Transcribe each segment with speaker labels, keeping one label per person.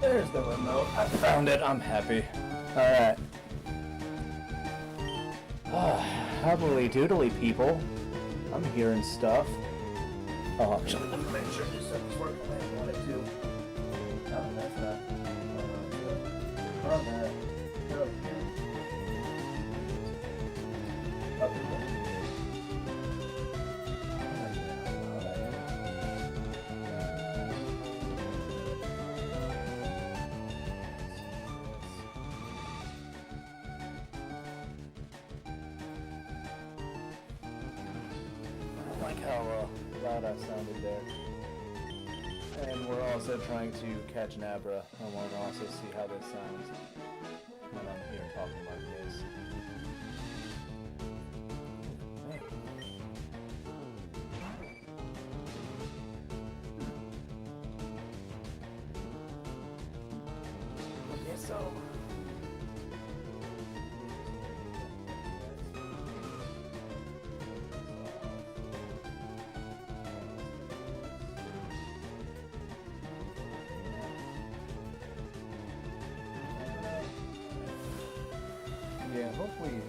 Speaker 1: There's the remote. I found it. I'm happy. Alright. Happily doodly, people. I'm hearing stuff. Oh, actually, let me make sure this stuff is working the way I want it to. No, that's not. That. Up here. Like how loud I sounded there. And we're also trying to catch an Abra. I want to also see how this sounds when I'm here talking like this. Okay, so yeah, hopefully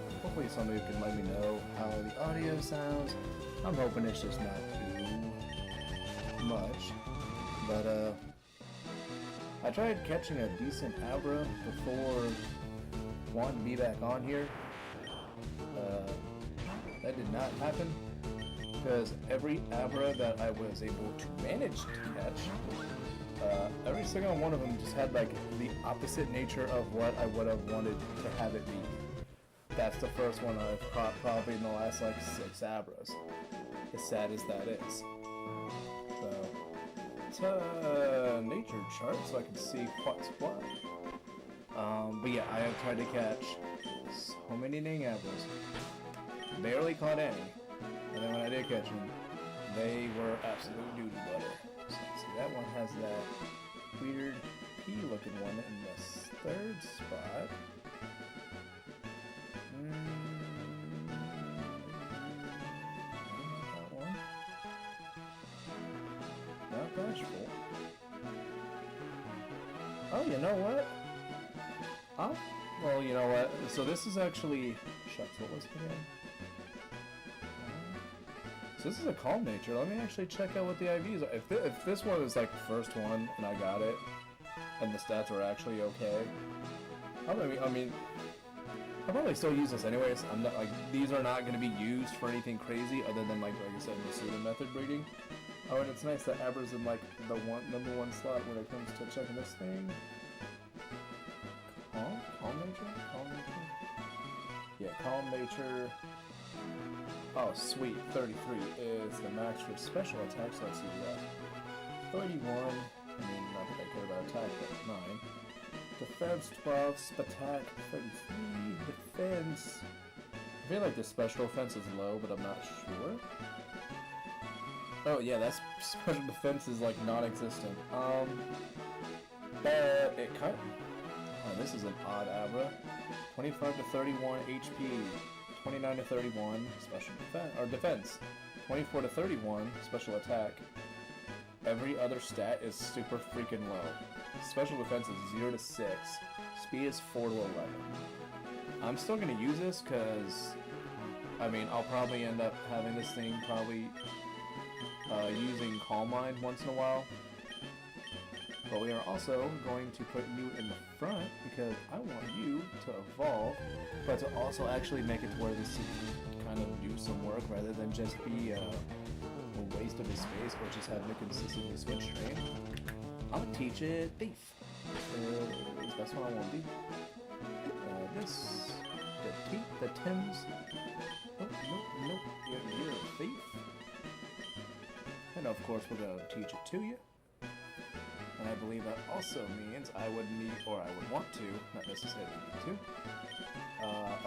Speaker 1: somebody can let me know how the audio sounds. I'm hoping it's just not too much. But I tried catching a decent Abra before wanting to be back on here. That did not happen because every Abra that I was able to manage to catch, every single one of them just had like the opposite nature of what I would have wanted to have it be. That's the first one I've caught probably in the last like 6 Abras. As sad as that is. So, it's a nature chart so I can see what's what. But yeah, I have tried to catch so many dang Abras. Barely caught any. And then when I did catch them, they were absolute doo-doo butter. So, see, that one has that weird pea looking one in the 3rd spot. That one. Not bashful. Oh, you know what? Well, you know what? So this is actually... Shucks, what was it again? So this is a calm nature. Let me actually check out what the IVs are. If this one is like the first one and I got it, and the stats are actually okay, I mean, I'll probably still use this anyways. I'm not like these are not going to be used for anything crazy other than like I said, Masuda method breeding. Oh, and it's nice that Abra's in like the number one slot when it comes to checking this thing. Calm nature. Yeah, calm nature. Oh, sweet. 33 is the max for special attacks. So let's see that. 31. I mean, not that I care about attack, but 9. Defense 12, attack 33, defense. I feel like the special defense is low, but I'm not sure. Oh yeah, that's special defense is like non-existent. But it kind of... Oh, this is an odd Abra. 25 to 31 HP, 29 to 31 special defense, 24 to 31 special attack. Every other stat is super freaking low. Special defense is 0 to 6. Speed is 4 to 11. I'm still going to use this because, I mean, I'll probably end up having this thing using Calm Mind once in a while. But we are also going to put you in the front because I want you to evolve, but to also actually make it to where this can kind of do some work rather than just be a waste of his space or just having to consistently switch train. I'm gonna teach it Thief. That's what I want to do. This, the Thames. Nope. You're a thief. And of course, we're gonna teach it to you. And I believe that also means I would need, or I would want to, not necessarily need to,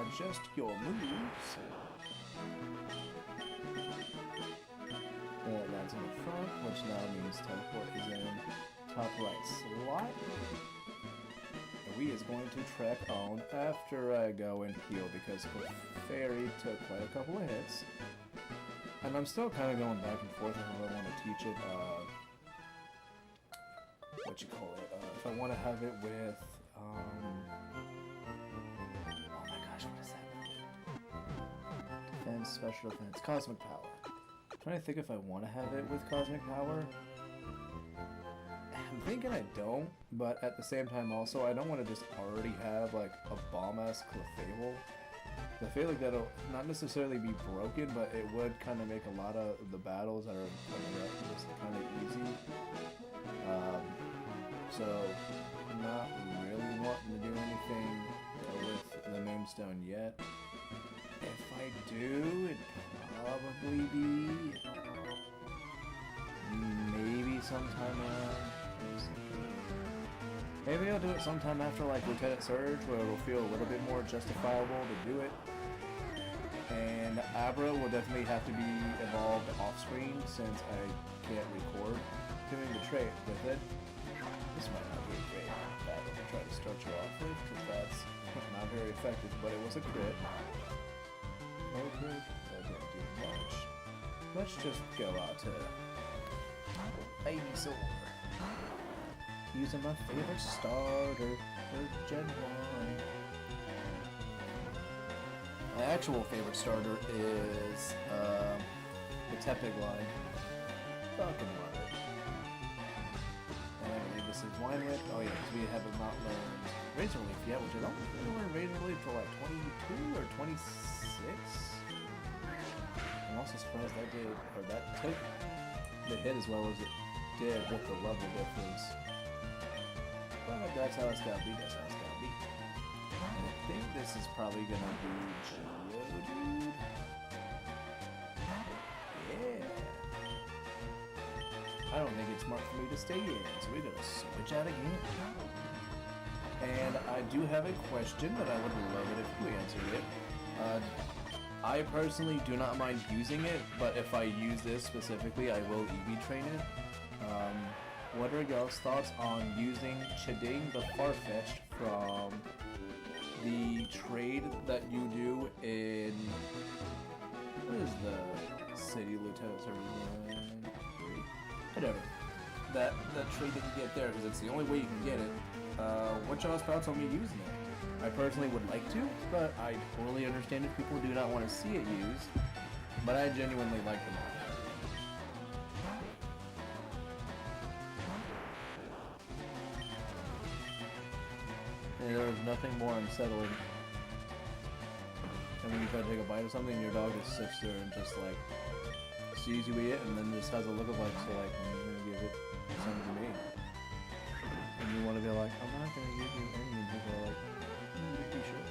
Speaker 1: adjust your moves. That's in the front, which now means teleport is in top right slot. And we is going to trek on after I go and heal because Fairy took quite a couple of hits. And I'm still kind of going back and forth on how I want to teach it. what you call it, if I want to have it with, oh my gosh, what is that? Defense, special defense, cosmic power. I'm trying to think if I want to have it with cosmic power. I'm thinking I don't, but at the same time also, I don't want to just already have like a bomb-ass Clefable. I feel like that'll not necessarily be broken, but it would kind of make a lot of the battles that are just kind of easy. So, not really wanting to do anything with the Moonstone yet. If I do, it'd probably be maybe sometime maybe I'll do it sometime after like Lieutenant Surge, where it'll feel a little bit more justifiable to do it. And Abra will definitely have to be evolved off screen since I can't record doing the trait with it. This might not be a great battle to try to start you off with, because that's not very effective, but it was a crit. No crit, that didn't do much. Let's just go out to Baby Sword. Using my favorite starter for Gen 1. My actual favorite starter is the Tepig line. Fucking love it. And I believe this is Wine Whip. Oh yeah, because we have not learned Razor Leaf yet, which I don't think we learned Razor Leaf until like 22 or 26. I'm also surprised that did, or that took the hit as well as it did with the level difference. But that's how it's gotta be, that's how it's gotta be. And I think this is probably gonna be Geodude. Yeah. I don't think it's smart for me to stay in, so we're gonna switch out again. And I do have a question that I would love it if you answered it. I personally do not mind using it, but if I use this specifically, I will EV train it. What are y'all's thoughts on using Chiding the Farfetch'd from the trade that you do in... What is the city lieutenant service? Whatever. That trade that you get there, because it's the only way you can get it. What y'all's thoughts on me using it? I personally would like to, but I totally understand if people do not want to see it used. But I genuinely like them all. And there is nothing more unsettling than when you try to take a bite of something and your dog just sits there and just like sees you eat it and then just has a look of like, so like, I'm gonna give it some to me. And you want to be like, I'm not gonna give you any, and people are like, you should.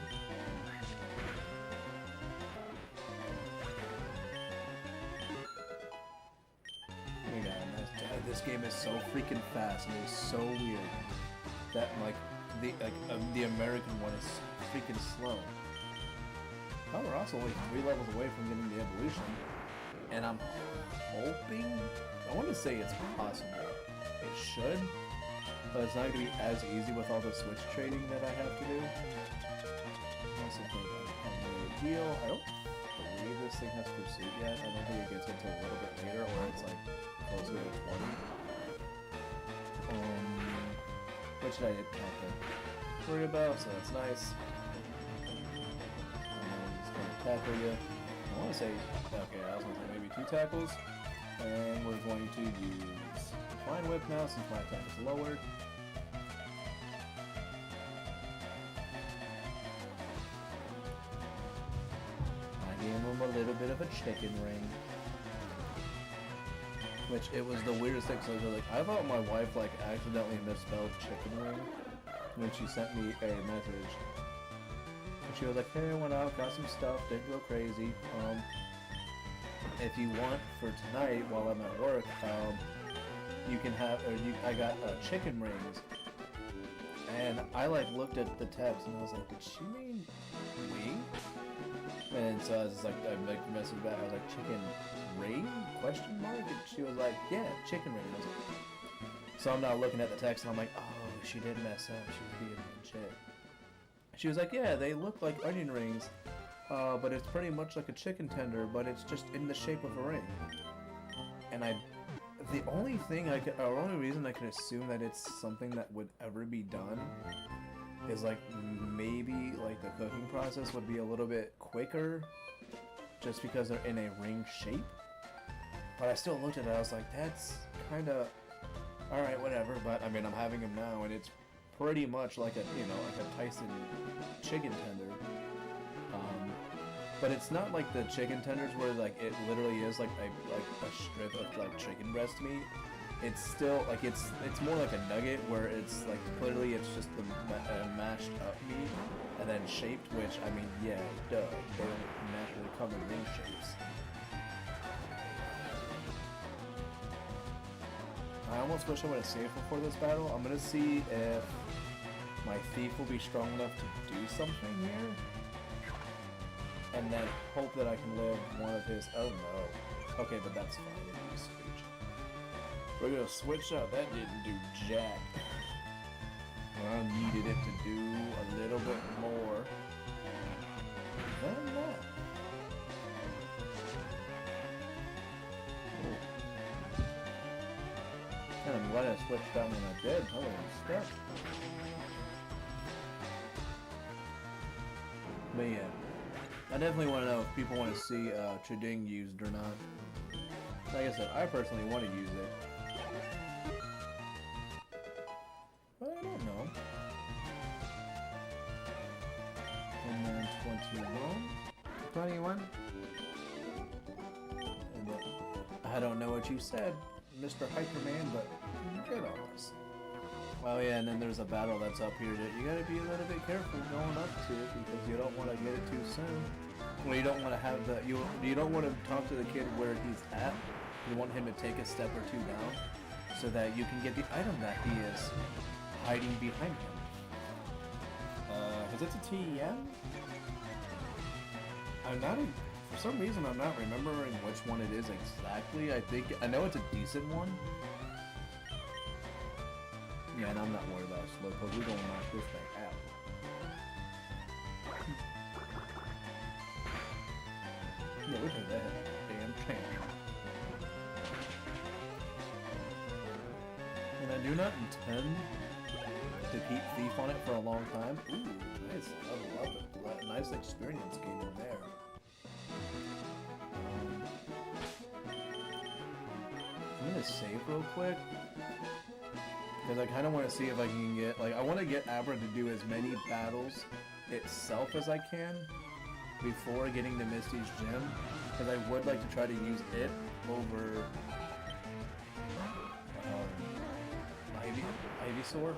Speaker 1: Oh my god, this game is so freaking fast and it's so weird that like the American one is freaking slow. Oh, we're also only 3 levels away from getting the evolution, and I'm hoping, I want to say it's possible. It should, but it's not going to be as easy with all the switch trading that I have to do. I also think I'm really deal. I don't believe this thing has pursuit yet. I don't think it gets into a little bit later, or it's like closer to 20. Which I didn't have to worry about, so that's nice. Just gonna tackle you. I want to say, okay, I was going to say maybe 2 tackles. And we're going to use Fine Whip now since my attack is lowered. I gave him a little bit of a chicken ring. Which it was the weirdest thing, so like, I thought my wife like accidentally misspelled chicken ring when she sent me a message. And she was like, hey, I went out, got some stuff, didn't go crazy. If you want for tonight while I'm at work, you can have, I got chicken rings. And I like looked at the text and I was like, did she mean wing? And so I was like, I like messaged back, I was like, chicken ring? Question mark? And she was like, yeah, chicken ring. So I'm now looking at the text and I'm like, oh, she did mess up. She was being shit. She was like, yeah, they look like onion rings, but it's pretty much like a chicken tender, but it's just in the shape of a ring. And The only thing or only reason I can assume that it's something that would ever be done is like maybe like the cooking process would be a little bit quicker just because they're in a ring shape. But I still looked at it, I was like, that's kind of alright, whatever. But I mean, I'm having them now, and it's pretty much like a, you know, like a Tyson chicken tender. But it's not like the chicken tenders where like it literally is like a strip of like chicken breast meat. It's still like it's more like a nugget where it's like clearly it's just the mashed up meat and then shaped, which I mean, yeah, duh, they don't naturally come in ring shapes. I almost wish I would have saved before this battle. I'm gonna see if my thief will be strong enough to do something here. And then hope that I can live one of his... Oh no. Okay, but that's fine. We're gonna switch up. That didn't do jack. I needed it to do a little bit more than that. And I'm glad I switched out when I did. Holy stuff. But yeah. I definitely want to know if people want to see Chiding used or not. Like I said, I personally want to use it. But I don't know. And then 21. And then, I don't know what you said, Mr. Hyperman, but get on this. Oh yeah, and then there's a battle that's up here that you gotta be a little bit careful going up to it because you don't want to get it too soon. Well, you don't want to have the you don't want to talk to the kid where he's at. You want him to take a step or two down so that you can get the item that he is hiding behind him. Is it a TEM? For some reason I'm not remembering which one it is exactly. I know it's a decent one. Yeah, and I'm not worried about slow because we're gonna knock this thing out. Yeah, look at that damn champ. And I do not intend to keep Thief on it for a long time. Ooh, nice level up. Nice experience gain in there. I'm gonna save real quick. Because I kind of want to see if I can get, like, I want to get Abra to do as many battles itself as I can before getting to Misty's gym. Because I would like to try to use it over Ivysaur.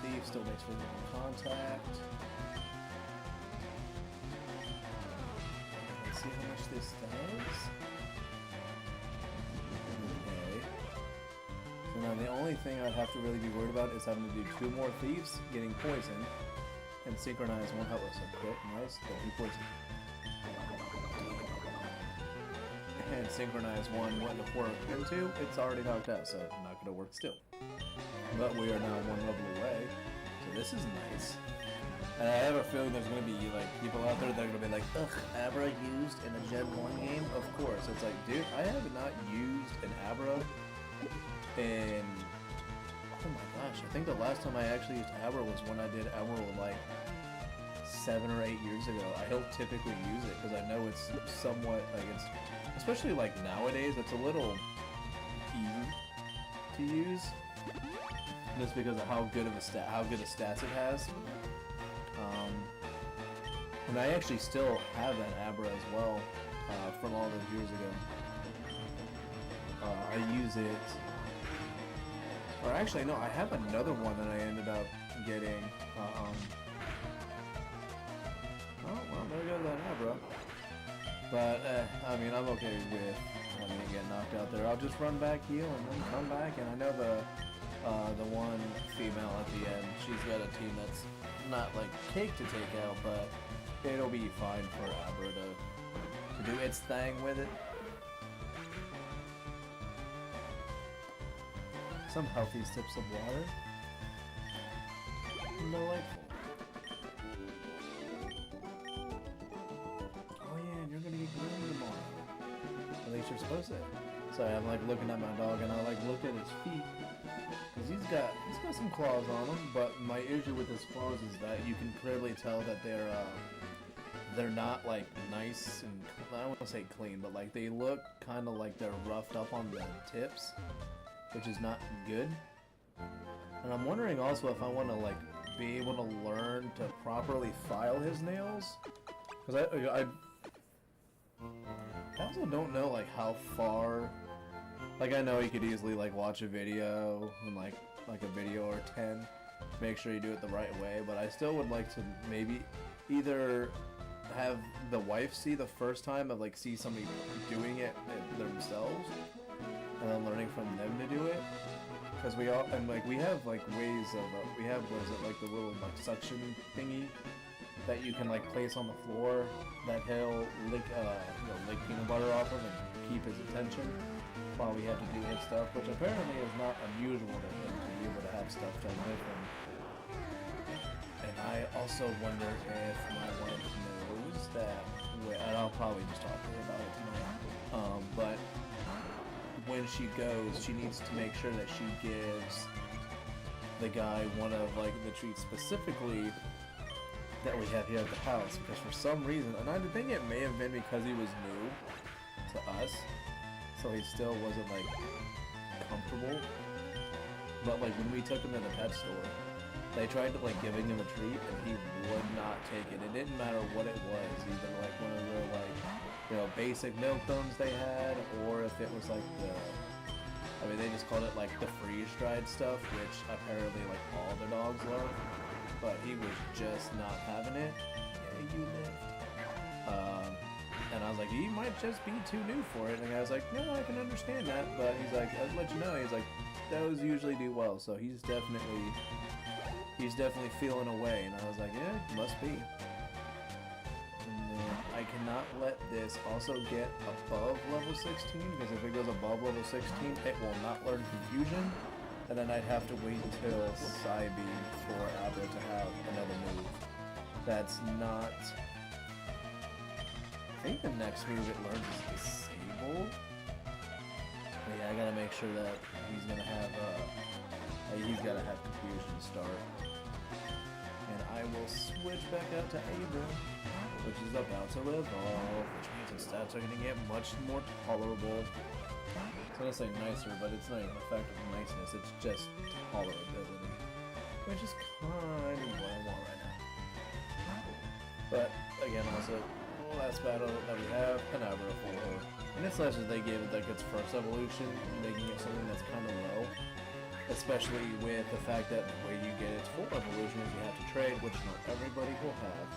Speaker 1: Thief still makes physical contact. Let's see how much this does. Now the only thing I'd have to really be worried about is having to do 2 more thieves, getting poisoned, and synchronize one health. So quick, nice, don't be poisoned. And synchronize one wouldn't have worked, and 2, it's already knocked out, so not gonna work still. But we are now 1 level away, so this is nice. And I have a feeling there's gonna be like people out there that are gonna be like, ugh, Abra used in a Gen 1 game? Of course. It's like, dude, I have not used an Abra. And oh my gosh, I think the last time I actually used Abra was when I did Abra like 7 or 8 years ago. I don't typically use it because I know it's somewhat like it's, especially like nowadays, it's a little easy to use just because of how good of a stats it has. And I actually still have that Abra as well from all those years ago. I use it. Or actually, no, I have another one that I ended up getting. Oh, well, there goes that Abra. But, I mean, I'm okay with having it get knocked out there. I'll just run back, heal, and then come back. And I know the one female at the end, she's got a team that's not, like, cake to take out, but it'll be fine for Abra to do its thing with it. Some healthy sips of water. Delightful. Oh yeah, and you're gonna get groomed tomorrow. least you're supposed to. So I'm like looking at my dog, and I like look at his feet, because he's got some claws on him. But my issue with his claws is that you can clearly tell that they're not like nice and I don't want to say clean, but like they look kind of like they're roughed up on the tips, which is not good. And I'm wondering also if I want to like be able to learn to properly file his nails, because I also don't know like how far. Like I know you could easily like watch a video and like a video or 10, make sure you do it the right way, but I still would like to maybe either have the wife see the first time of like see somebody doing it themselves and then learning from them to do it, because we all and like we have like ways of we have what is it like the little like suction thingy that you can like place on the floor that he'll lick lick peanut butter off of and keep his attention while we have to do his stuff, which apparently is not unusual to him to be able to have stuff done with him. And I also wonder if my wife knows that, and I'll probably just talk to her about it tonight, but when she goes, she needs to make sure that she gives the guy one of like the treats specifically that we have here at the house, because for some reason, and I think it may have been because he was new to us, so he still wasn't like comfortable. But like when we took him to the pet store, they tried to like giving him a treat and he would not take it. It didn't matter what it was, either like one of the like basic milk duns they had, or if it was like they just called it like the freeze-dried stuff, which apparently like all the dogs love, but he was just not having it. Yeah, you lived. And I was like, he might just be too new for it. And the guy was like, no, I can understand that. But he's like, I'll let you know. He's like, those usually do well. So he's definitely feeling away. And I was like, yeah, must be. And then I cannot let this also get above level 16, because if it goes above level 16, it will not learn confusion. And then I'd have to wait until Psybe for Abra to have another move. That's not... I think the next move it learns is Disable. But yeah, I gotta make sure that he's gonna have Confusion start. And I will switch back out to Abra, which is about to evolve, which means his stats are gonna get much more tolerable. I was gonna say nicer, but it's not even effective niceness, it's just tolerability. Which is kind of what I want right now. But again, also, last battle that we have, an Abra for her. And it's nice that they gave it like its first evolution, making it something that's kind of low. Especially with the fact that the way you get its full evolution is you have to trade, which not everybody will have.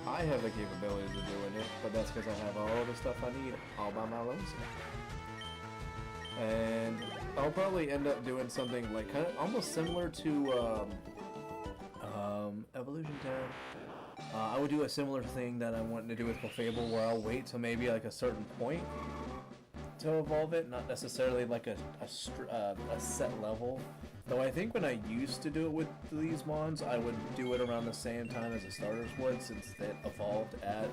Speaker 1: I have the capabilities of doing it, but that's because I have all the stuff I need all by my lonesome. And I'll probably end up doing something like kind of almost similar to Evolution 10. I would do a similar thing that I wanted to do with Clefable, where I'll wait till maybe like a certain point to evolve it, not necessarily like a set level. Though I think when I used to do it with these mons, I would do it around the same time as the starters would, since it evolved at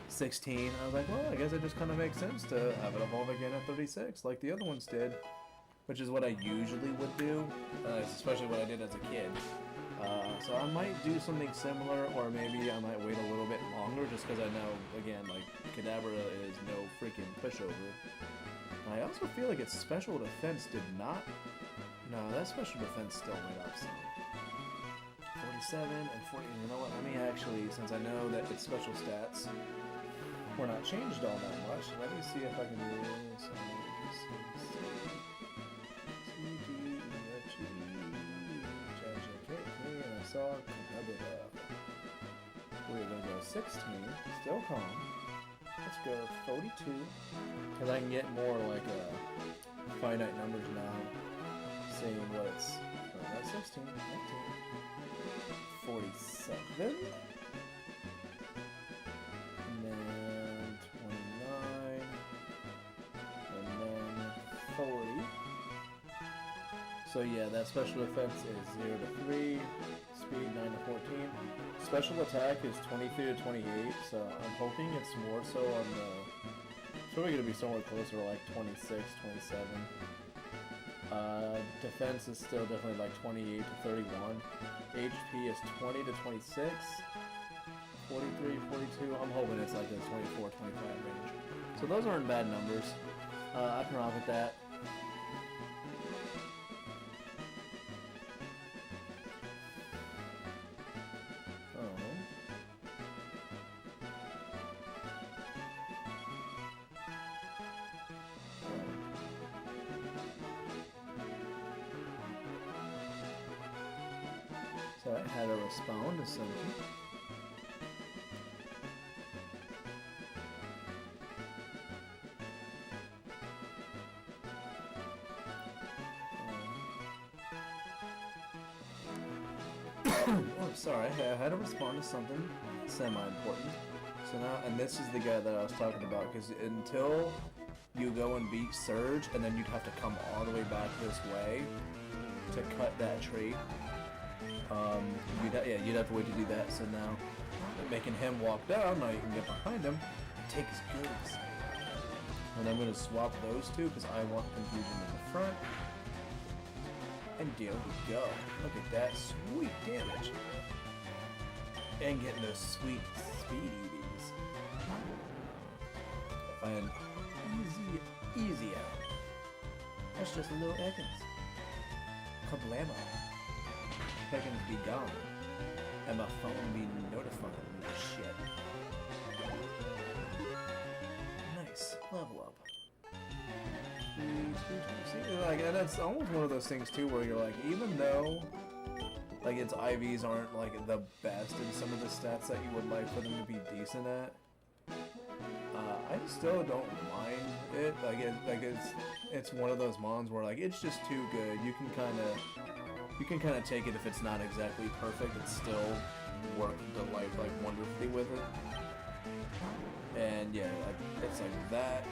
Speaker 1: 16. I was like, well, I guess it just kind of makes sense to have it evolve again at 36, like the other ones did, which is what I usually would do, especially what I did as a kid. So I might do something similar, or maybe I might wait a little bit longer, just because I know, again, like, Kadabra is no freaking pushover. I also feel like its special defense did not... No, that special defense still went up some. 47 and 40... You know what, let me actually, since I know that its special stats were not changed all that much, let me see if I can do this. We're gonna go 16, still calm. Let's go 42, because I can get more like finite numbers now, seeing what it's. That's 16, 19, 47, and then 29, and then 40. So yeah, that special defense is 0 to 3. Speed 9 to 14. Special attack is 23 to 28, so I'm hoping it's more so on the probably going to be somewhere closer to like 26, 27. Defense is still definitely like 28 to 31. HP is 20 to 26. 43, 42. I'm hoping it's like the 24, 25 range. So those aren't bad numbers. I can rock with that. So I had to respond to something. Oh, sorry, I had to respond to something semi-important. So now, and this is the guy that I was talking about, because until you go and beat Surge, and then you'd have to come all the way back this way to cut that tree. You'd have to wait to do that. So now, making him walk down, now you can get behind him and take his goods. And I'm gonna swap those two because I want confusion in the front. And there we go. Look at that sweet damage. And getting those sweet speedies. And easy out. That's just a little Ekans. Kablamo. Ekans be gone. And my phone be notifying me of shit. Nice. Level up. See, like, and that's almost one of those things too where you're like, even though like its IVs aren't like the best in some of the stats that you would like for them to be decent at, I still don't mind it. It's one of those mons where like it's just too good. You can kind of take it if it's not exactly perfect. It's still work like wonderfully with it. And yeah, it's like that.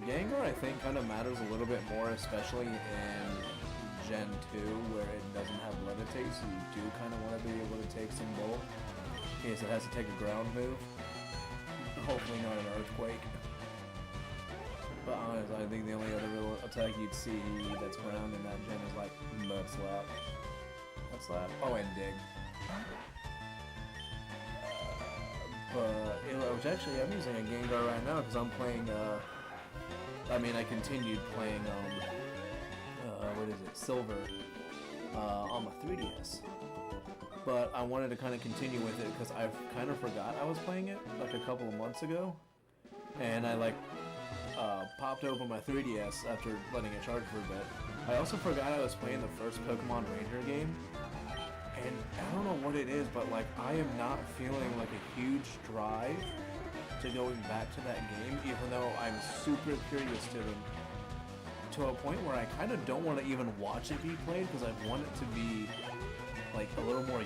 Speaker 1: Gengar, I think, kind of matters a little bit more, especially in Gen 2, where it doesn't have Levitate, so you do kind of want to be able to take some Bull, in case it has to take a ground move. Hopefully not an Earthquake. But honestly, I think the only other real attack you'd see that's ground in that gen is like Mud Slap. Mud Slap? Oh, and Dig. Which actually, I'm using a Gengar right now because I'm playing, I continued playing, what is it, Silver, on my 3DS. But I wanted to kind of continue with it because I kind of forgot I was playing it, like, a couple of months ago. And I, popped open my 3DS after letting it charge for a bit. I also forgot I was playing the first Pokemon Ranger game. And I don't know what it is, but, like, I am not feeling, like, a huge drive to going back to that game, even though I'm super curious to them, to a point where I kind of don't want to even watch it be played, because I want it to be, like, a little more,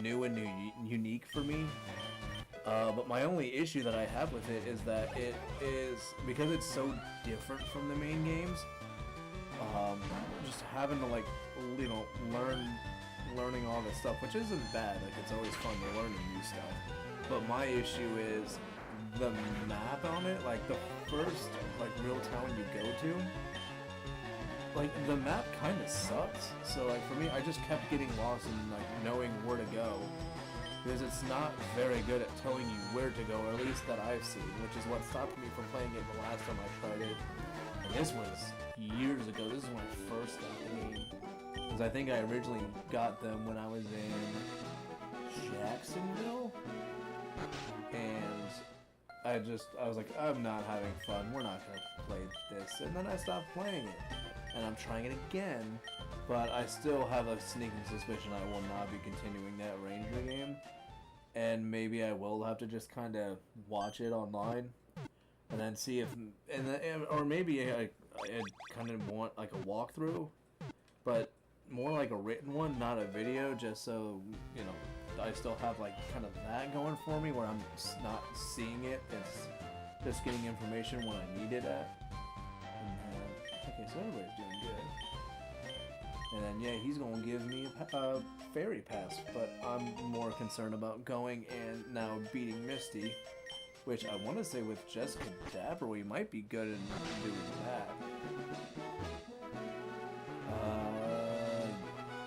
Speaker 1: new and unique for me. But my only issue that I have with it is that it is, because it's so different from the main games, just having to, learning all this stuff, which isn't bad, like, it's always fun to learn new stuff. But my issue is the map on it, like, the first, real town you go to, the map kind of sucks. So, for me, I just kept getting lost and, knowing where to go. Because it's not very good at telling you where to go, or at least that I've seen, which is what stopped me from playing it the last time I tried it. And this was years ago. This is when I first got the game. Because I think I originally got them when I was in Jacksonville. And I was like, I'm not having fun. We're not going to play this. And then I stopped playing it. And I'm trying it again. But I still have a sneaking suspicion I will not be continuing that Ranger game. And maybe I will have to just kind of watch it online. And then see if... or maybe I kind of want, a walkthrough. But more like a written one, not a video, just so, I still have, kind of that going for me, where I'm not seeing it. It's just getting information when I need it at. And, okay, so everybody's doing good. And then, yeah, he's going to give me a fairy pass, but I'm more concerned about going and now beating Misty, which I want to say with just Abra, we might be good in doing that.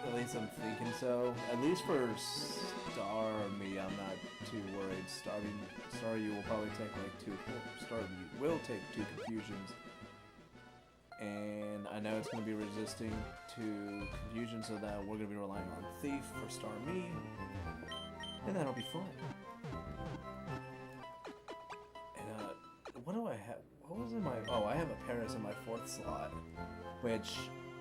Speaker 1: At least I'm thinking so. At least for Star me, I'm not too worried. Star you will probably take like 2. Star you will take 2 confusions. And I know it's going to be resisting to confusion, so that we're going to be relying on Thief for Star me. And that'll be fun. And what do I have? What was in my... Oh, I have a Paris in my 4th slot, which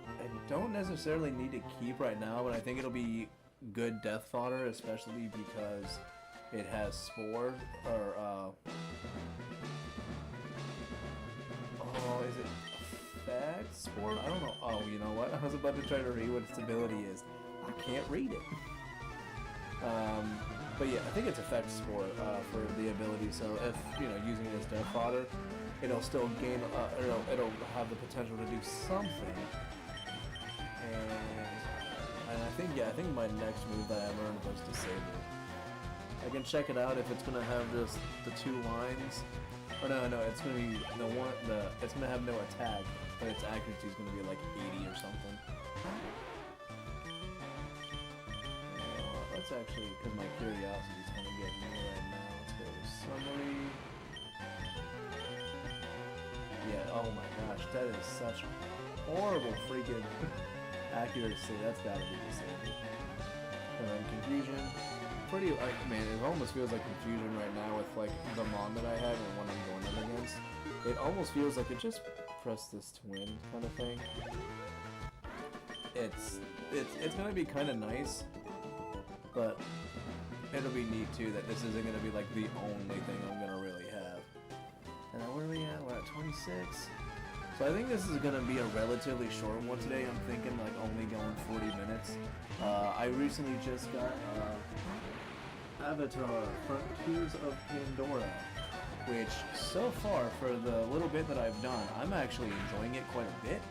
Speaker 1: I don't necessarily need to keep right now, but I think it'll be good death fodder, especially because it has Spore, or, oh, is it Effect? Spore? I don't know. Oh, you know what? I was about to try to read what its ability is. I can't read it. But yeah, I think it's Effect Spore, for the ability, so if, you know, using it as death fodder, it'll still gain, it'll have the potential to do something. And I think, yeah, I think my next move that I learned was Disable. I can check it out if it's gonna have just the 2 lines. Or no, it's gonna be it's gonna have no attack, but its accuracy is gonna be like 80 or something. Let's actually, because my curiosity is kind of getting me right now. Let's go to summary. Yeah, oh my gosh, that is such horrible freaking accuracy. That's gotta be disabled. And then confusion. Pretty, like, man, it almost feels like confusion right now with like the mon that I have and what I'm going up against. It almost feels like it just press this to win kind of thing. It's gonna be kind of nice, but it'll be neat too that this isn't gonna be like the only thing I'm gonna really have. And where are we at? We're at 26. So I think this is gonna be a relatively short one today. I'm thinking like only going 40 minutes. I recently just got Avatar Frontiers of Pandora, which so far for the little bit that I've done, I'm actually enjoying it quite a bit.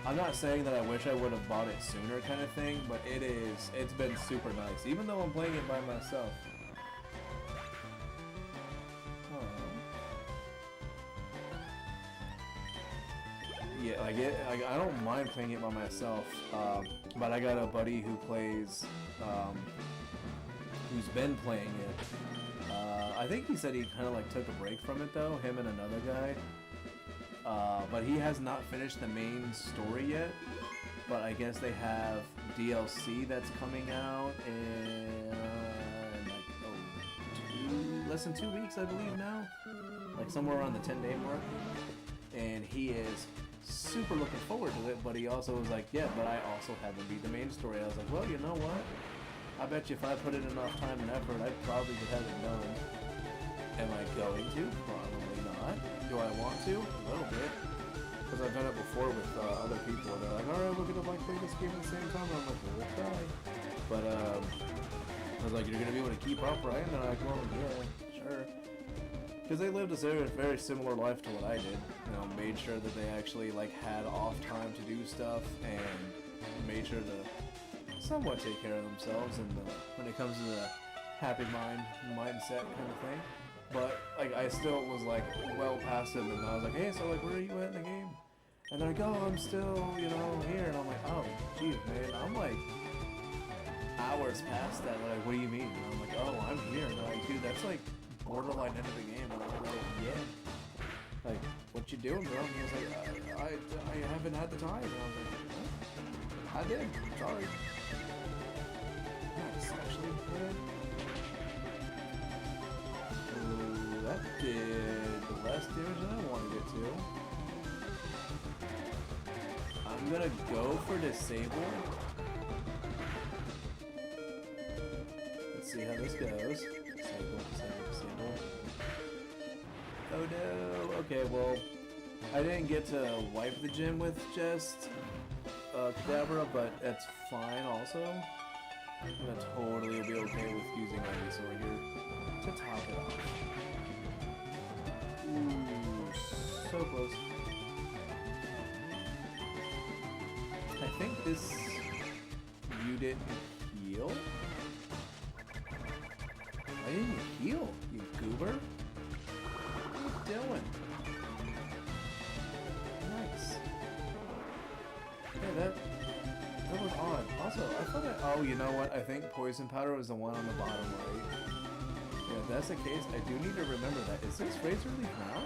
Speaker 1: I'm not saying that I wish I would have bought it sooner kind of thing, but it's been super nice, even though I'm playing it by myself. Yeah, I don't mind playing it by myself, but I got a buddy who plays, who's been playing it. I think he said he kind of like took a break from it though, him and another guy. But he has not finished the main story yet, but I guess they have DLC that's coming out in like, less than 2 weeks, I believe now, like somewhere around the 10-day mark, and he is super looking forward to it, but he also was like, yeah, but I also haven't beat the main story. I was like, well, you know what? I bet you if I put in enough time and effort, I probably could have it done. Am I going to? Probably not. Do I want to? A little bit. Because I've done it before with other people. They're like, alright, we're gonna like play this game at the same time. And I'm like, well, we'll try. But I was like, you're gonna be able to keep up, right? And they're like, well, yeah, sure. Because they lived a very similar life to what I did. You know, made sure that they actually like had off time to do stuff and made sure to somewhat take care of themselves. And when it comes to the happy mindset kind of thing. But like I still was like well past them, and I was like, hey, so like where are you at in the game? And they're like, oh, I'm still, you know, here. And I'm like, oh, geez, man, I'm like hours past that. Like, what do you mean? And I'm like, oh, I'm here. And they're like, dude, that's like borderline end of the game. And I'm like, yeah. Like, what you doing, bro? And he was like, I haven't had the time. And I was like, what? I did. Sorry. That's actually good. That did the less damage than I wanted it to. I'm gonna go for Disable. Let's see how this goes. Disable. Oh no. Okay, well, I didn't get to wipe the gym with just Abra, but that's fine also. I'm gonna totally be okay with using my sword here to top it off. Ooh, so close. I think this... You didn't heal? I didn't heal, you goober. What are you doing? Nice. Yeah, that was odd. Also, I thought oh, you know what? I think poison powder was the one on the bottom right. Yeah, if that's the case, I do need to remember that. Is this Razor Leaf now?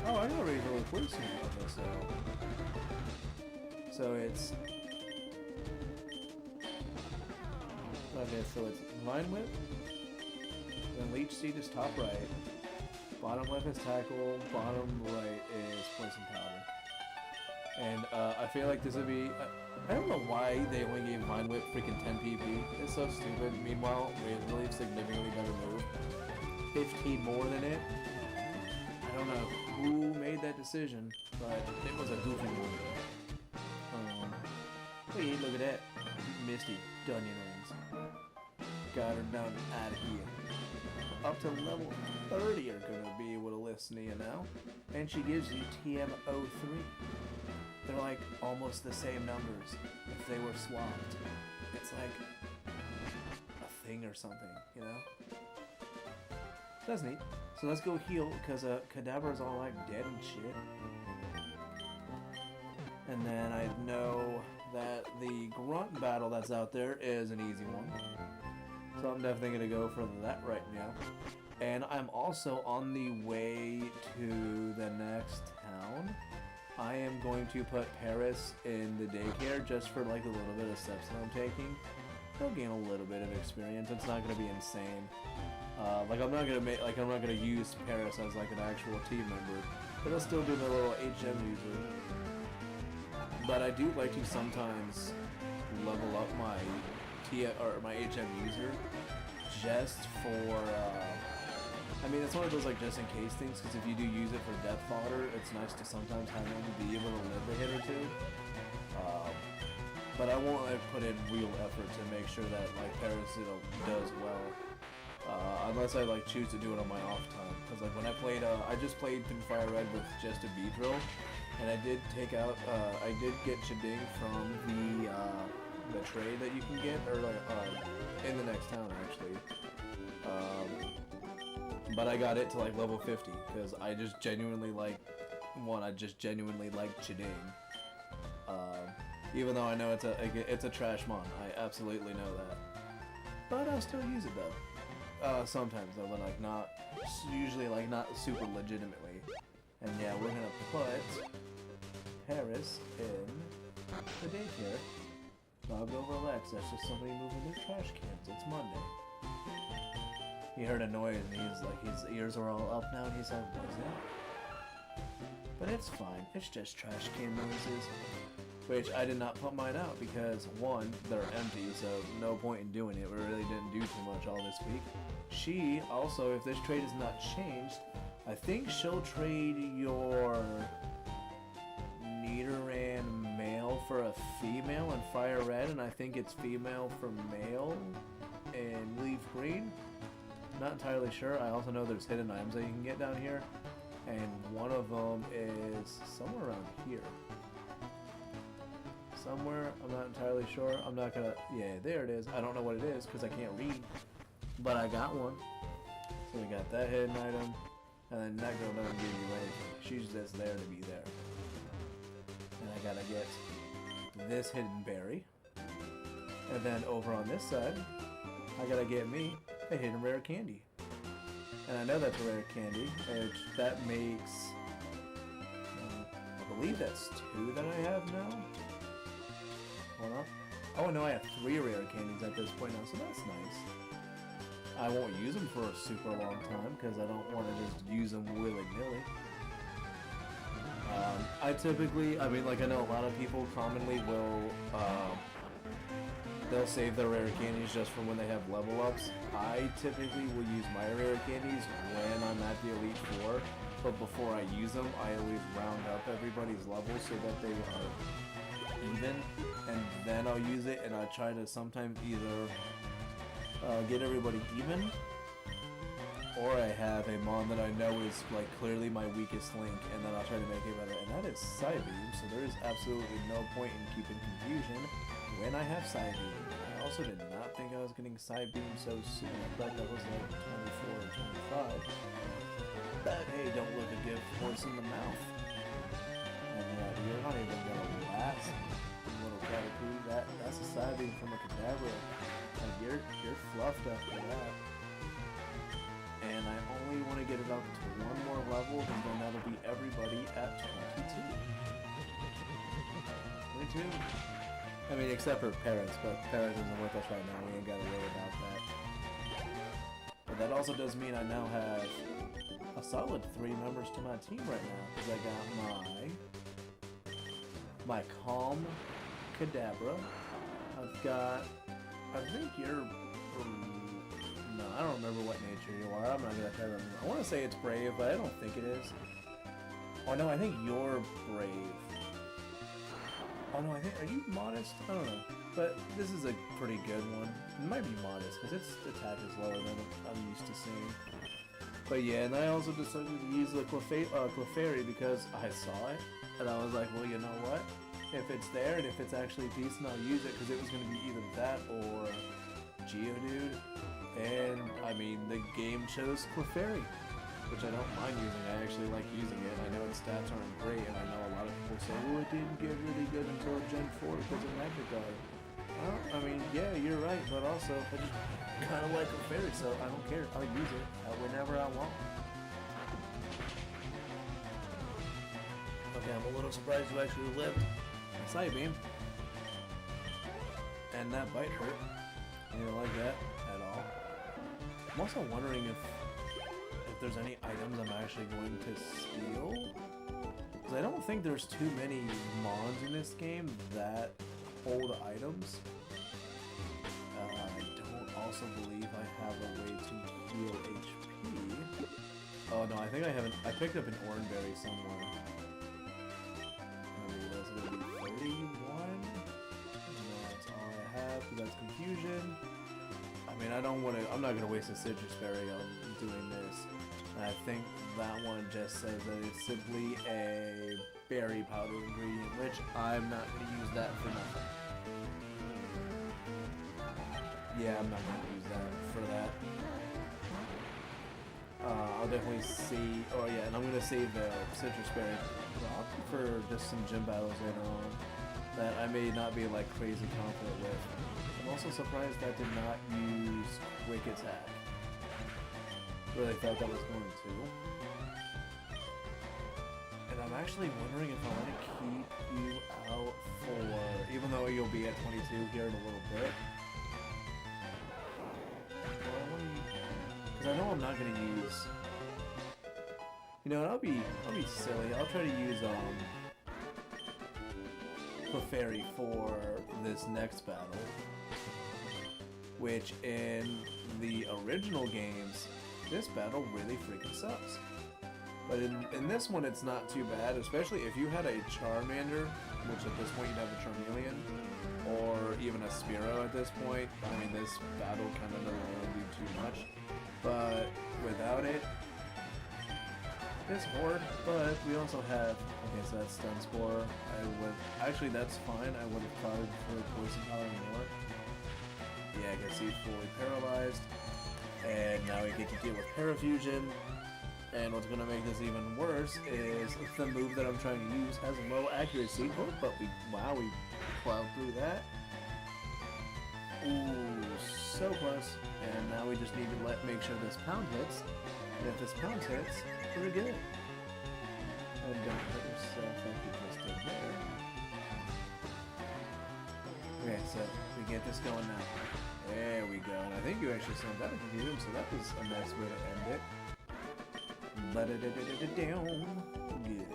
Speaker 1: Oh, I know Razor Leaf was soon about this, so it's... Okay, so it's Vine Whip, then Leech Seed is top right, bottom left is Tackle, bottom right is Poison Powder. And I feel like this would be... I don't know why they only gave Vine Whip freaking 10 PP. It's so stupid. Meanwhile, Razor Leaf significantly better move. 15 more than it. I don't know who made that decision, but it was a goofy move. Wait, look at that. Misty, Dunyan Rings. Got her down out of here. Up to level 30 are gonna be able to listen to you now. And she gives you TM03. They're like almost the same numbers if they were swapped. It's like a thing or something, you know? That's neat. So let's go heal, because Kadabra's all like dead and shit. And then I know that the grunt battle that's out there is an easy one. So I'm definitely going to go for that right now. And I'm also on the way to the next town. I am going to put Paris in the daycare just for like the little bit of steps that I'm taking. He'll gain a little bit of experience. It's not going to be insane. Like I'm not gonna use Paris as like an actual team member, but I'll still do the little HM user. But I do like to sometimes level up my my HM user just for. I mean, it's one of those like just in case things, because if you do use it for death fodder, it's nice to sometimes have him be able to live a hit or two. But I won't like put in real effort to make sure that like Paris does well. Unless I like choose to do it on my off time, because like when I played, I just played through Fire Red with just a Beedrill, and I did take out, I did get Chiding from the trade that you can get, or like in the next town actually. But I got it to like level 50 because I just genuinely like Chiding. Even though I know it's a trash mon, I absolutely know that. But I'll still use it though. Sometimes though, but like not, usually like not super legitimately. And yeah, we're gonna put Paris in the daycare. Dog over Lex, that's just somebody moving their trash cans. It's Monday. He heard a noise and he's like, his ears are all up now and he's like, what is that? But it's fine, it's just trash can noises. Which I did not put mine out because, one, they're empty, so no point in doing it. We really didn't do too much all this week. She, also, if this trade is not changed, I think she'll trade your Nidoran male for a female in Fire Red, and I think it's female for male in Leaf Green. Not entirely sure. I also know there's hidden items that you can get down here, and one of them is somewhere around here. Somewhere, I'm not entirely sure. I'm not gonna, yeah, there it is. I don't know what it is because I can't read, but I got one. So we got that hidden item, and then that girl doesn't give you anything. She's just there to be there. And I gotta get this hidden berry, and then over on this side, I gotta get me a hidden rare candy. And I know that's a rare candy, and that makes, I believe that's 2 that I have now. Oh no, I have 3 rare candies at this point now, so that's nice. I won't use them for a super long time because I don't want to just use them willy-nilly. I typically, I mean, like I know a lot of people commonly will, they'll save their rare candies just for when they have level ups. I typically will use my rare candies when I'm at the Elite Four, but before I use them, I always round up everybody's levels so that they are even, and then I'll use it, and I try to sometimes either get everybody even, or I have a mon that I know is like clearly my weakest link, and then I'll try to make it better, and that is Psybeam, so there is absolutely no point in keeping confusion when I have Psybeam. I also did not think I was getting side beam so soon. I thought that was like 24 or 25. But hey, don't look a gift horse in the mouth. And you're not even gonna last, little Caterpie. That's a side beam from a Kadabra. Like you're fluffed after that. And I only want to get it up to one more level, and then that'll be everybody at 22. 22? I mean, except for Paris, but Paris isn't with us right now. We ain't got to worry about that. But that also does mean I now have a solid 3 members to my team right now, because I got my Calm Kadabra. I've got, I think you're, no, I don't remember what nature you are. I'm not gonna try to remember. I want to say it's brave, but I don't think it is. Oh no, I think you're brave. Oh no, I think, are you modest? I don't know. But this is a pretty good one. It might be modest, because its attack is lower than I'm used to seeing. But yeah, and I also decided to use the Clefairy because I saw it, and I was like, well, you know what? If it's there, and if it's actually decent, I'll use it, because it was going to be either that or Geodude. And, I mean, the game chose Clefairy, which I don't mind using. I actually like using it. I know its stats aren't great, and I know a lot of people say, well, it didn't get really good until Gen 4 because of Magneguard. Well, I mean, yeah, you're right, but also, I just kind of like Clefairy, so I don't care. I'll use it whenever I want. Okay, I'm a little surprised you actually lived. Side beam. And that bite hurt. I didn't like that at all. I'm also wondering if there's any items I'm actually going to steal. Because I don't think there's too many mons in this game that hold items. I don't also believe I have a way to heal HP. Oh no, I think I haven't. I picked up an Oranberry somewhere. That's going to be 31. That's all I have. That's confusion. I mean, I don't want to. I'm not going to waste a citrus berry on doing this. I think that one just says that it's simply a berry powder ingredient, which I'm not going to use that for nothing. Yeah, I'm not going to use that for that. I'll definitely see. Oh yeah, and I'm going to save the citrus berry for just some gym battles later on that I may not be like crazy confident with. I'm also surprised that did not use Quick Attack. Really thought that was going to. And I'm actually wondering if I want to keep you out for, even though you'll be at 22 here in a little bit. Because I know I'm not going to use. You know, I'll be silly. I'll try to use Clefairy for this next battle, which in the original games, this battle really freaking sucks. But in this one, it's not too bad, especially if you had a Charmander, which at this point you'd have a Charmeleon, or even a Spearow at this point. I mean, this battle kind of doesn't really do too much, but without it, it's hard. But we also have, okay, so that's Stun Spore. Actually that's fine. I would have probably preferred Poison Power more. Yeah, I can see fully paralyzed. And now we get to deal with Parafusion. And what's going to make this even worse is the move that I'm trying to use has low accuracy. Oh, but we plowed through that. Ooh, so close. And now we just need to make sure this pound hits. And if this pound hits, we're good. And don't hurt yourself like you just did there. Okay, so we get this going now. There we go. And I think you actually slammed out of confusion, so that was a nice way to end it. Down. Good.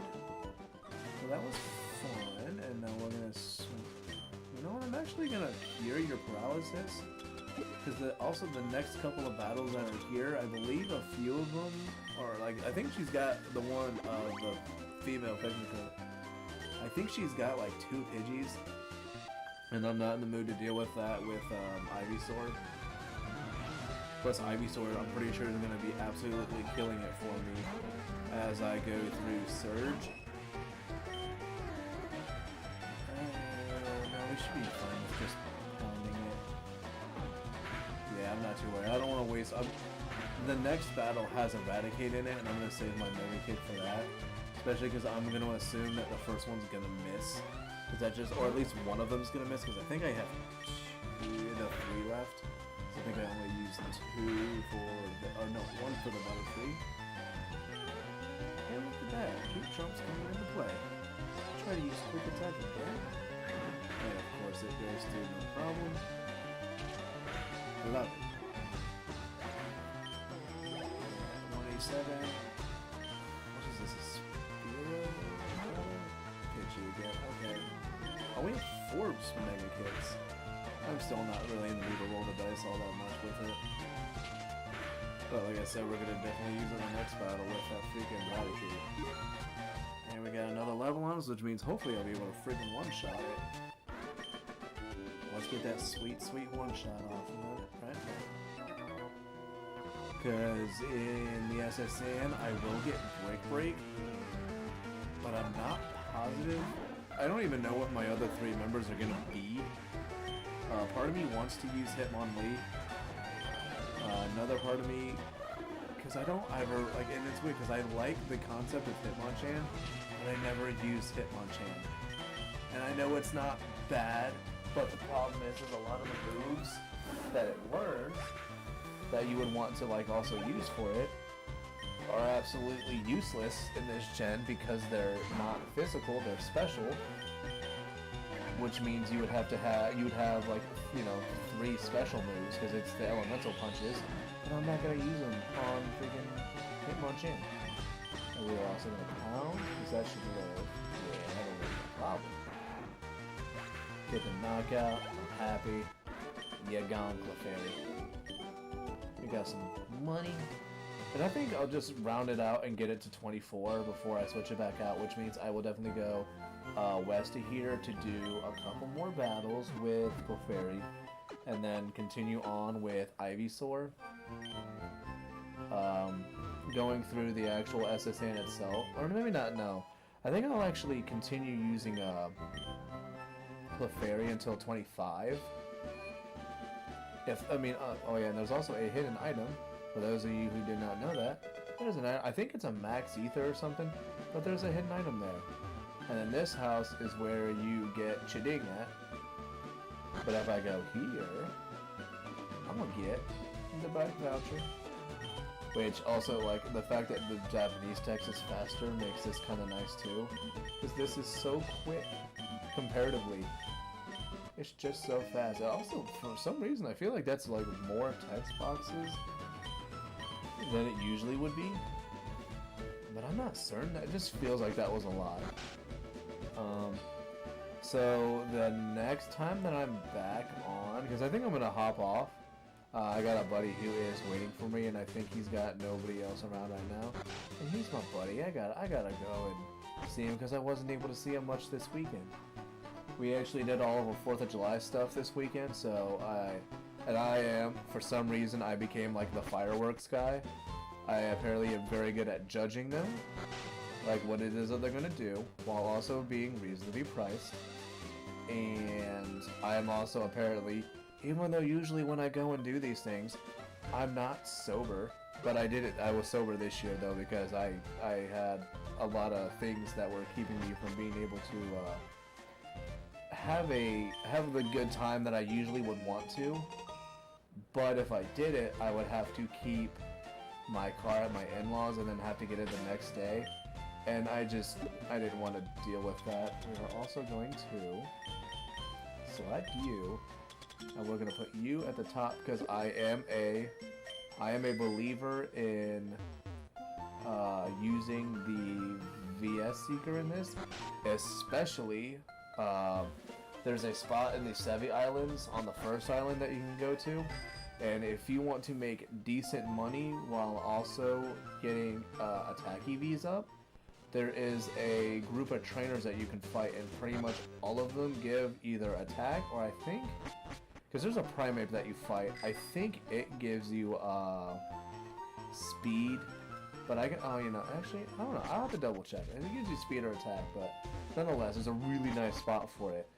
Speaker 1: So that was fun, and now we're gonna. You know what? I'm actually gonna cure your paralysis, because also the next couple of battles that are here, I believe a few of them, or like I think she's got the one of the female Pygmy. I think she's got like 2 Pidgeys, and I'm not in the mood to deal with that with Ivysaur. Plus Ivysaur, I'm pretty sure is going to be absolutely killing it for me as I go through Surge. No, we should be fine with just pounding it. Yeah, I'm not too worried. I don't want to waste... the next battle has Eradicate in it, and I'm going to save my Mega Kit for that. Especially because I'm going to assume that the first one's going to miss. Cause that just, or at least one of them's going to miss, because I think I have three left. So I think I only used two for the... Oh, no, one for the Battle 3. And look at that. 2 trumps coming into play. Try to use quick attack again. And of course it goes to no problem. Love it. 187. What is this? A Spear? Hit you again. Okay. Oh, we have 4 Mega Kits. I'm still not really in the mood to roll the dice all that much with it. But like I said, we're going to definitely use it in the next battle with that freaking Eradicate. And we got another level on us, which means hopefully I'll be able to freaking one-shot it. Let's get that sweet, sweet one-shot off of it, right? Because in the SSN, I will get Break, but I'm not positive. I don't even know what my other 3 members are going to be. Part of me wants to use Hitmonlee. Another part of me, because I don't ever, like, and it's weird because I like the concept of Hitmonchan, but I never use Hitmonchan. And I know it's not bad, but the problem is there's a lot of the moves that it learns that you would want to, like, also use for it are absolutely useless in this gen because they're not physical, they're special. Which means you would have to have, like, you know, 3 special moves because it's the elemental punches, but I'm not going to use them on freaking Hitmonchan. And we are also going to pound, because that should live. Yeah, that'll be no problem. Get the knockout, I'm happy. Yeah, gone, Clefairy. We got some money. And I think I'll just round it out and get it to 24 before I switch it back out, which means I will definitely go west of here to do a couple more battles with Clefairy, and then continue on with Ivysaur. Going through the actual SSN itself, or maybe not, no. I think I'll actually continue using Clefairy until 25. Oh yeah, and there's also a hidden item, for those of you who did not know that. There's an item, I think it's a max ether or something, but there's a hidden item there. And then this house is where you get Chiding at. But if I go here, I'm gonna get the bike voucher. Which also, like, the fact that the Japanese text is faster makes this kind of nice too. Because this is so quick, comparatively. It's just so fast. Also, for some reason, I feel like that's, like, more text boxes than it usually would be. But I'm not certain. It just feels like that was a lot. So the next time that I'm back on, because I think I'm gonna hop off. I got a buddy who is waiting for me, and I think he's got nobody else around right now. And he's my buddy. I gotta go and see him because I wasn't able to see him much this weekend. We actually did all of our 4th of July stuff this weekend, so for some reason, I became like the fireworks guy. I apparently am very good at judging them, like what it is that they're gonna do, while also being reasonably priced. And I am also apparently, even though usually when I go and do these things, I'm not sober, but I was sober this year though because I had a lot of things that were keeping me from being able to have the good time that I usually would want to. But if I did it, I would have to keep my car at my in-laws and then have to get it the next day. And I didn't want to deal with that. We are also going to select you, and we're going to put you at the top because I am a believer in using the VS Seeker in this, especially there's a spot in the Sevi Islands on the first island that you can go to, and if you want to make decent money while also getting attack EVs up, there is a group of trainers that you can fight, and pretty much all of them give either attack or I think, because there's a primate that you fight, I think it gives you speed, but I can, actually, I don't know, I'll have to double check. I think it gives you speed or attack, but nonetheless, it's a really nice spot for it.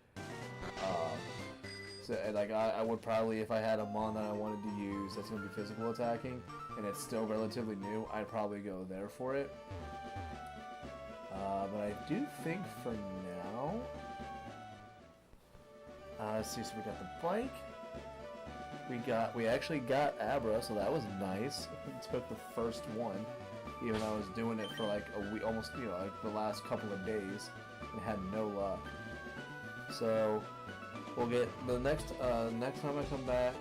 Speaker 1: So, like, I would probably, if I had a mon that I wanted to use that's going to be physical attacking, and it's still relatively new, I'd probably go there for it. But I do think for now... let's see, so we got the bike. We actually got Abra, so that was nice. It took the first one, even though I was doing it for like a week, almost, you know, like the last couple of days, and had no luck. So we'll get the next time I come back,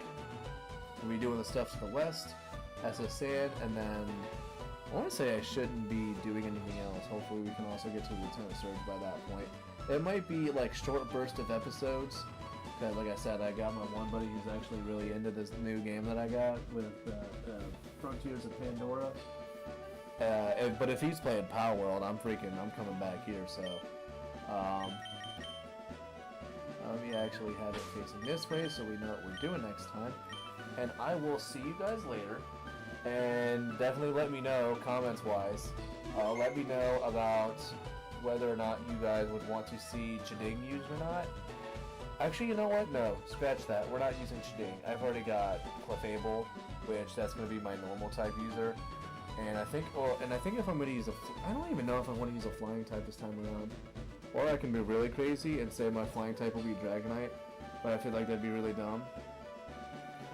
Speaker 1: we'll be doing the stuff to the west, SS Sand, and then I want to say I shouldn't be doing anything else. Hopefully we can also get to Lieutenant Surge by that point. It might be like short burst of episodes. Because, like I said, I got my one buddy who's actually really into this new game that I got with Frontiers of Pandora. But if he's playing Power World, I'm coming back here. So, let me actually have it facing this way so we know what we're doing next time. And I will see you guys later. And definitely let me know, comments-wise. Let me know about whether or not you guys would want to see Chiding used or not. Actually, you know what? No, scratch that. We're not using Chiding. I've already got Clefable, which that's going to be my normal type user. And I think if I'm going to use I don't even know if I want to use a flying type this time around. Or I can be really crazy and say my flying type will be Dragonite, but I feel like that'd be really dumb.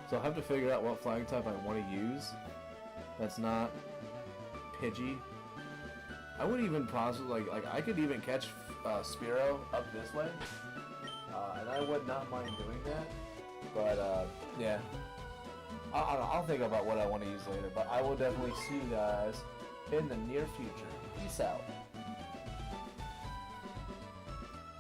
Speaker 1: So I'll have to figure out what flying type I want to use. That's not Pidgey. I would even possibly, like I could even catch Spearow up this way. And I would not mind doing that, but yeah, I'll think about what I want to use later, but I will definitely see you guys in the near future. Peace out.